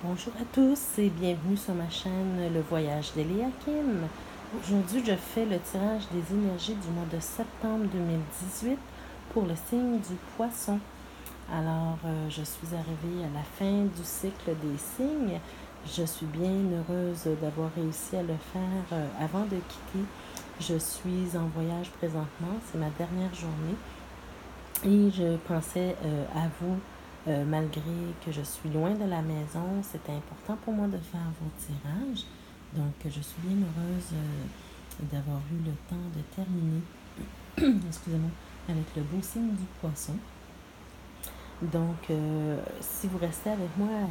Bonjour à tous et bienvenue sur ma chaîne Le Voyage d'Eliakim. Aujourd'hui, je fais le tirage des énergies du mois de septembre 2018 pour le signe du Poisson. Alors, je suis arrivée à la fin du cycle des signes. Je suis bien heureuse d'avoir réussi à le faire avant de quitter. Je suis en voyage présentement, c'est ma dernière journée. Et je pensais à vous, malgré que je suis loin de la maison, c'était important pour moi de faire vos tirages. Donc, je suis bien heureuse d'avoir eu le temps de terminer, excusez-moi, avec le beau signe du poisson. Donc, si vous restez avec moi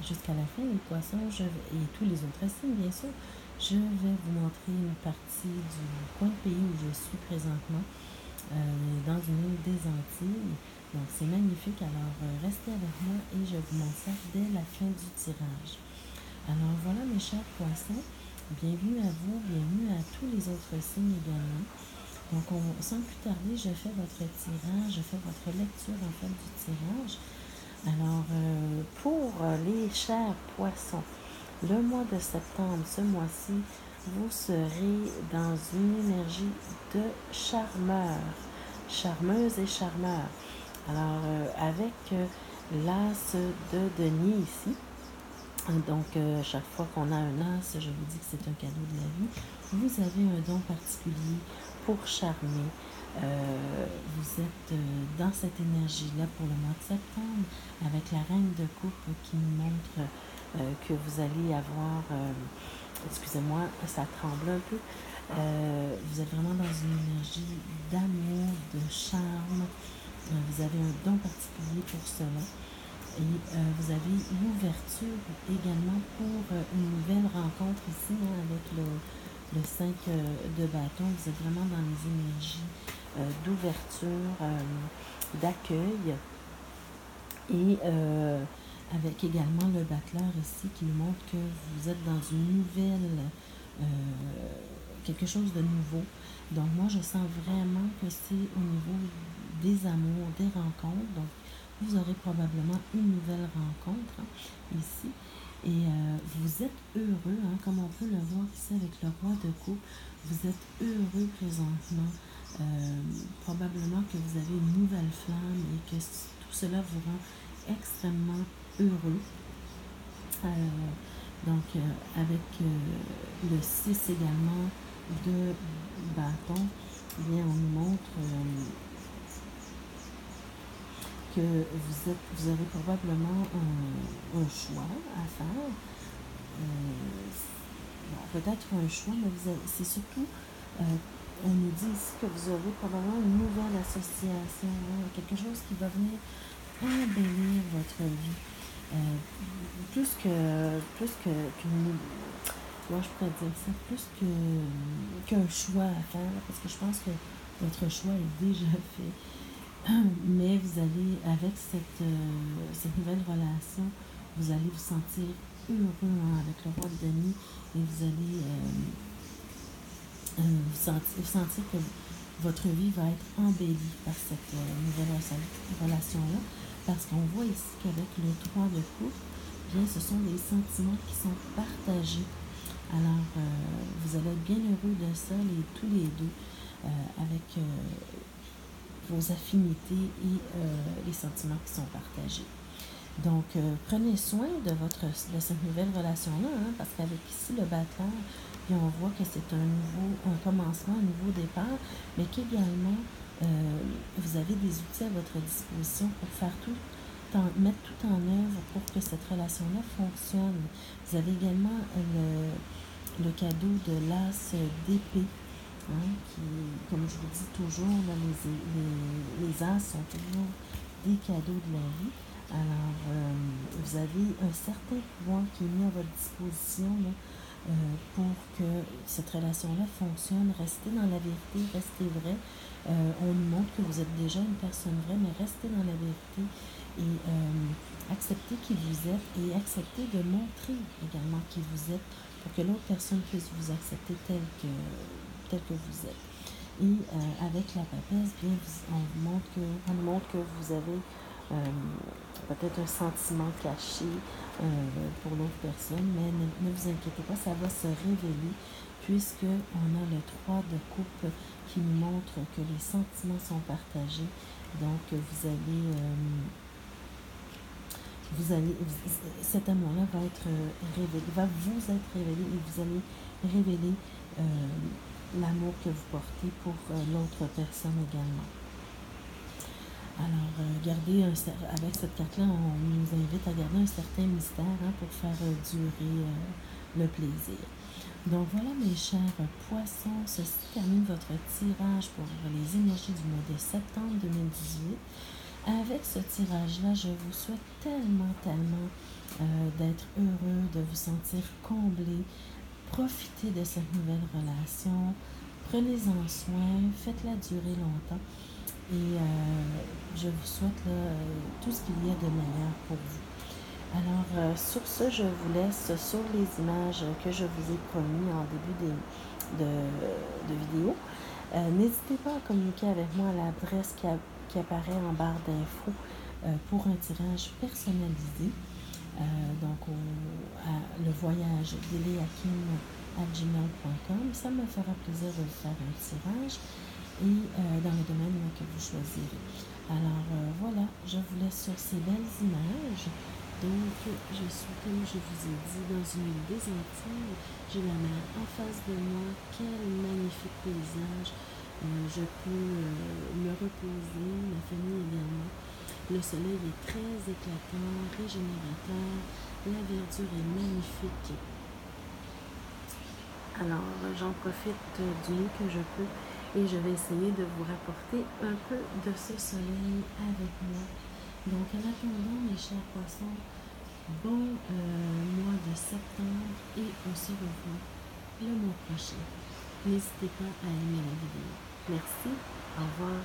jusqu'à la fin, les poissons et tous les autres signes, bien sûr, je vais vous montrer une partie du coin de pays où je suis présentement, dans une île des Antilles. Donc, c'est magnifique. Alors, restez avec moi et je vous montre ça dès la fin du tirage. Alors, voilà, mes chers poissons. Bienvenue à vous, bienvenue à tous les autres signes également. Donc, sans plus tarder, je fais votre tirage, je fais votre lecture en fait du tirage. Alors, pour les chers poissons, le mois de septembre, ce mois-ci, vous serez dans une énergie de charmeur, charmeuse et charmeur. Alors, avec l'as de denier ici, donc chaque fois qu'on a un as, je vous dis que c'est un cadeau de la vie. Vous avez un don particulier pour charmer. Vous êtes dans cette énergie-là pour le mois de septembre avec la reine de coupe qui nous montre que vous allez avoir, excusez-moi, ça tremble un peu, vous êtes vraiment dans une énergie d'amour, de charme. Vous avez un don particulier pour cela. Et vous avez l'ouverture également pour une nouvelle rencontre ici, avec le 5 de bâton. Vous êtes vraiment dans les énergies d'ouverture, d'accueil. Et avec également le battleur ici qui nous montre que vous êtes dans une nouvelle, quelque chose de nouveau. Donc moi, je sens vraiment que c'est au niveau des amours, des rencontres. Donc, vous aurez probablement une nouvelle rencontre ici. Et vous êtes heureux, comme on peut le voir ici avec le roi de coupe. Vous êtes heureux présentement. Probablement que vous avez une nouvelle flamme et que tout cela vous rend extrêmement heureux. Donc, avec le 6 également de bâton, eh bien, on nous montre que vous aurez probablement un choix à faire. Peut-être un choix, mais c'est surtout, on nous dit ici que vous aurez probablement une nouvelle association, quelque chose qui va venir embellir votre vie. Moi je pourrais dire ça, qu'un choix à faire, parce que je pense que votre choix est déjà fait. Mais vous allez, avec cette nouvelle relation, vous allez vous sentir heureux avec le roi de denier et vous allez vous sentir que votre vie va être embellie par cette nouvelle relation-là. Parce qu'on voit ici qu'avec le 3 de coupe, bien, ce sont des sentiments qui sont partagés. Alors, vous allez être bien heureux de ça, tous les deux, avec vos affinités et les sentiments qui sont partagés. Donc, prenez soin de cette nouvelle relation-là, parce qu'avec ici le batteur, puis on voit que c'est un commencement, un nouveau départ, mais qu'également, vous avez des outils à votre disposition pour mettre tout en œuvre pour que cette relation-là fonctionne. Vous avez également le cadeau de l'as d'épée, qui, comme je vous dis toujours, là, les as sont toujours des cadeaux de la vie. Alors, vous avez un certain pouvoir qui est mis à votre disposition là, pour que cette relation-là fonctionne. Restez dans la vérité, restez vrai. On nous montre que vous êtes déjà une personne vraie, mais restez dans la vérité et acceptez qui vous êtes et acceptez de montrer également qui vous êtes pour que l'autre personne puisse vous accepter tel que vous êtes. Et avec la papesse, bien, on nous montre que vous avez peut-être un sentiment caché pour l'autre personne, mais ne vous inquiétez pas, ça va se révéler puisque on a le 3 de coupe qui nous montre que les sentiments sont partagés. Donc, cet amour-là va être révélé, va vous être révélé et vous allez révéler l'amour que vous portez pour l'autre personne également. Alors, avec cette carte-là, on nous invite à garder un certain mystère pour faire durer le plaisir. Donc voilà mes chers poissons, ceci termine votre tirage pour les énergies du mois de septembre 2018. Avec ce tirage-là, je vous souhaite tellement d'être heureux, de vous sentir comblé. Profitez de cette nouvelle relation, prenez-en soin, faites-la durer longtemps. Et je vous souhaite tout ce qu'il y a de meilleur pour vous. Alors, sur ce, je vous laisse sur les images que je vous ai promis en début de vidéo. N'hésitez pas à communiquer avec moi à l'adresse qui apparaît en barre d'infos pour un tirage personnalisé. Donc, le voyage d'Eleakim@gmail.com. Ça me fera plaisir de vous faire un tirage et dans le domaine que vous choisirez. Alors voilà, je vous laisse sur ces belles images. Donc, je suis, comme je vous ai dit, dans une île des Antilles. J'ai la mer en face de moi. Quel magnifique paysage. Je peux me reposer, ma famille également. Le soleil est très éclatant, régénérateur. La verdure est magnifique. Alors, j'en profite du mieux que je peux et je vais essayer de vous rapporter un peu de ce soleil avec moi. Donc, en attendant, mes chers poissons, bon mois de septembre et on se revoit le mois prochain. N'hésitez pas à aimer la vidéo. Merci, au revoir.